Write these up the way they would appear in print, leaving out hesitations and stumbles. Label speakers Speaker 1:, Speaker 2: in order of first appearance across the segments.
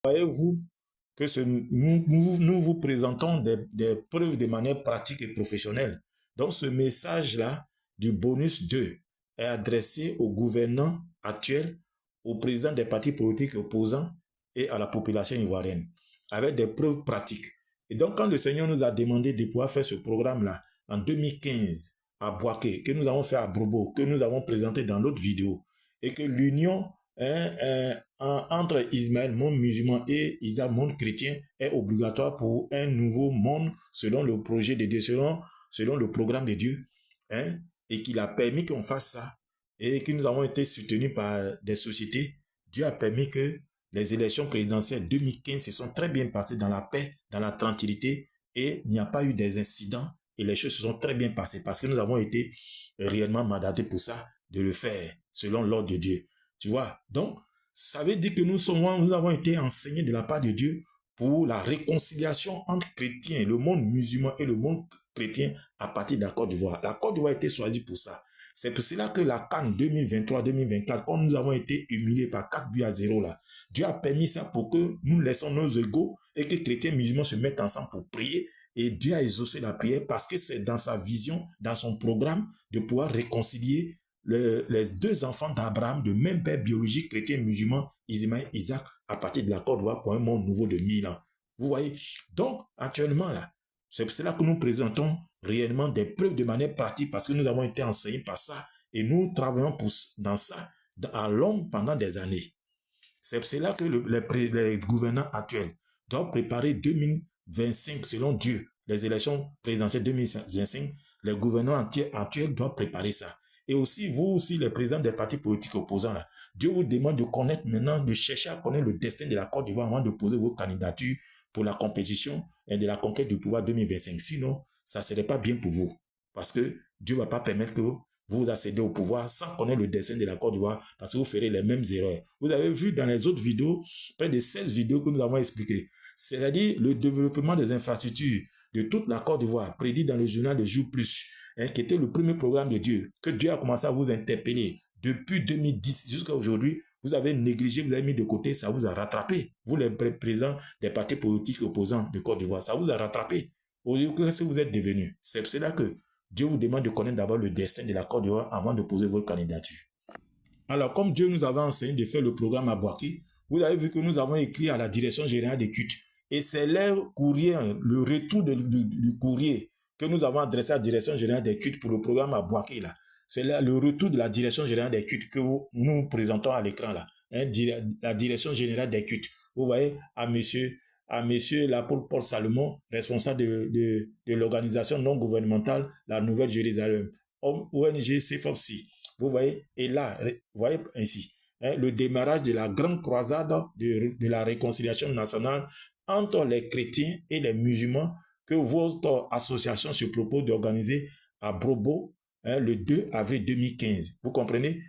Speaker 1: voyez-vous que nous vous présentons des preuves de manière pratique et professionnelle. Donc, ce message-là du bonus 2 est adressé au gouvernant actuel, au président des partis politiques opposants et à la population ivoirienne, avec des preuves pratiques. Et donc, quand le Seigneur nous a demandé de pouvoir faire ce programme-là en 2015 à Boaké, que nous avons fait à Brobo, que nous avons présenté dans l'autre vidéo, et que l'union entre Ismaël, monde musulman, et Isaac, monde chrétien, est obligatoire pour un nouveau monde selon le projet de Dieu, selon le programme de Dieu, et qu'il a permis qu'on fasse ça, et que nous avons été soutenus par des sociétés. Dieu a permis que les élections présidentielles 2015 se sont très bien passées dans la paix, dans la tranquillité, et il n'y a pas eu des incidents, et les choses se sont très bien passées, parce que nous avons été réellement mandatés pour ça, de le faire, selon l'ordre de Dieu. Tu vois, donc, ça veut dire que nous avons été enseignés de la part de Dieu pour la réconciliation entre chrétiens, le monde musulman et le monde chrétien à partir de la Côte d'Ivoire. La Côte d'Ivoire a été choisie pour ça. C'est pour cela que la CAN 2023-2024, quand nous avons été humiliés par 4-0 là, Dieu a permis ça pour que nous laissons nos égaux et que chrétiens et musulmans se mettent ensemble pour prier. Et Dieu a exaucé la prière parce que c'est dans sa vision, dans son programme, de pouvoir réconcilier les deux enfants d'Abraham, de même père biologique, chrétien, musulman, Ismaël, Isaac, à partir de la Côte d'Ivoire pour un monde nouveau de 1000 ans. Vous voyez? Donc, actuellement, là, c'est pour cela que nous présentons réellement des preuves de manière pratique parce que nous avons été enseignés par ça et nous travaillons dans ça à long pendant des années. C'est pour cela que les gouvernants actuels doivent préparer 2025 selon Dieu, les élections présidentielles 2025, les gouvernants actuels doivent préparer ça. Et aussi, vous aussi, les présidents des partis politiques opposants, là, Dieu vous demande de connaître maintenant, de chercher à connaître le destin de la Côte d'Ivoire avant de poser vos candidatures pour la compétition et de la conquête du pouvoir 2025. Sinon, ça ne serait pas bien pour vous. Parce que Dieu ne va pas permettre que vous accédez au pouvoir sans connaître le destin de la Côte d'Ivoire parce que vous ferez les mêmes erreurs. Vous avez vu dans les autres vidéos, près de 16 vidéos que nous avons expliquées. C'est-à-dire le développement des infrastructures de toute la Côte d'Ivoire, prédit dans le journal Le Jour Plus, qui était le premier programme de Dieu, que Dieu a commencé à vous interpeller depuis 2010 jusqu'à aujourd'hui. Vous avez négligé, vous avez mis de côté, ça vous a rattrapé. Vous, les présidents des partis politiques opposants de Côte d'Ivoire, ça vous a rattrapé. Aujourd'hui, qu'est-ce que vous êtes devenus? C'est pour cela que Dieu vous demande de connaître d'abord le destin de la Côte d'Ivoire avant de poser votre candidature. Alors, comme Dieu nous avait enseigné de faire le programme à Boaké, vous avez vu que nous avons écrit à la direction générale des cultes. Et c'est leur courrier, le retour du courrier que nous avons adressé à la direction générale des cultes pour le programme à Boaké, là. C'est le retour de la direction générale des cultes que nous présentons à l'écran, là. La direction générale des cultes. Vous voyez, à monsieur l'apôtre Paul Salomon, responsable de l'organisation non gouvernementale La Nouvelle Jérusalem, ONG CFOPSI. Vous voyez, et là, vous voyez ainsi, le démarrage de la grande croisade de la réconciliation nationale entre les chrétiens et les musulmans que votre association se propose d'organiser à Brobo le 2 avril 2015. Vous comprenez?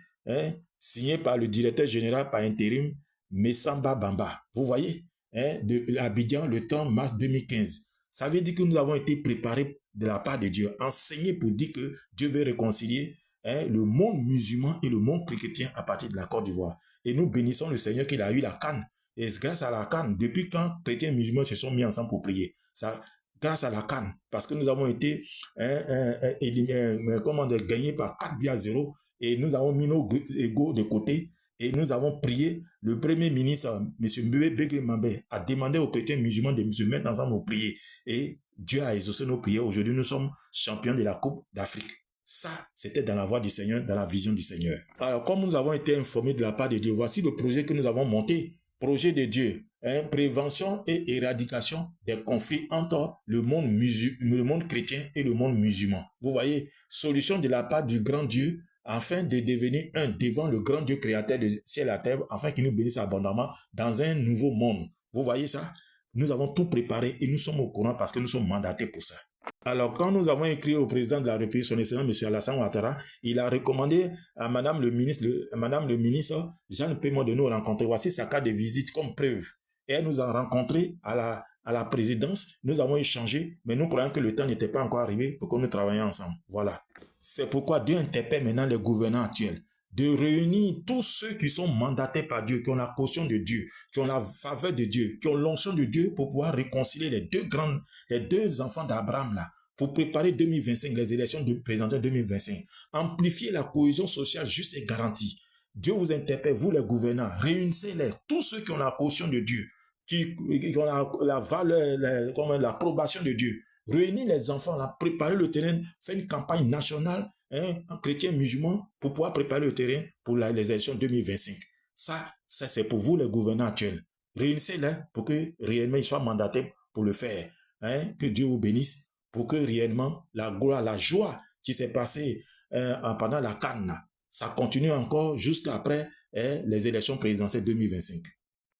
Speaker 1: Signé par le directeur général par intérim, Messamba Bamba. Vous voyez? De Abidjan le 30 mars 2015. Ça veut dire que nous avons été préparés de la part de Dieu, enseignés pour dire que Dieu veut réconcilier le monde musulman et le monde chrétien à partir de la Côte d'Ivoire. Et nous bénissons le Seigneur qu'il a eu la canne. Et grâce à la canne, depuis quand chrétiens et musulmans se sont mis ensemble pour prier, ça, grâce à la canne, parce que nous avons été gagnés par 4-0 et nous avons mis nos égaux de côté et nous avons prié. Le premier ministre, M. Mbeke Mambe, a demandé aux chrétiens musulmans de se mettre ensemble pour prier. Et Dieu a exaucé nos prières. Aujourd'hui, nous sommes champions de la Coupe d'Afrique. Ça, c'était dans la voie du Seigneur, dans la vision du Seigneur. Alors, comme nous avons été informés de la part de Dieu, voici le projet que nous avons monté. Projet de Dieu, prévention et éradication des conflits entre le monde chrétien et le monde musulman. Vous voyez, solution de la part du grand Dieu, afin de devenir un devant le grand Dieu créateur de ciel et la terre, afin qu'il nous bénisse abondamment dans un nouveau monde. Vous voyez ça? Nous avons tout préparé et nous sommes au courant parce que nous sommes mandatés pour ça. Alors, quand nous avons écrit au président de la République, son excellence, M. Alassane Ouattara, il a recommandé à Madame le ministre Jeanne Pémon de nous rencontrer. Voici sa carte de visite comme preuve. Et elle nous a rencontrés à la présidence. Nous avons échangé, mais nous croyons que le temps n'était pas encore arrivé pour que nous travaillions ensemble. Voilà. C'est pourquoi Dieu interpelle maintenant les gouvernants actuels de réunir tous ceux qui sont mandatés par Dieu, qui ont la caution de Dieu, qui ont la faveur de Dieu, qui ont l'onction de Dieu pour pouvoir réconcilier les deux enfants d'Abraham là, pour préparer 2025, les élections de présidentielles 2025. Amplifier la cohésion sociale juste et garantie. Dieu vous interpelle, vous les gouvernants, réunissez-les, tous ceux qui ont la caution de Dieu, qui ont la valeur, l'approbation de Dieu. Réunir les enfants, là, préparer le terrain, faire une campagne nationale, chrétien musulman, pour pouvoir préparer le terrain pour les élections 2025. Ça c'est pour vous les gouvernants actuels. Réunissez-les pour que réellement ils soient mandatés pour le faire. Que Dieu vous bénisse, pour que réellement la gloire, la joie qui s'est passée pendant la Cannes, ça continue encore jusqu'après les élections présidentielles 2025.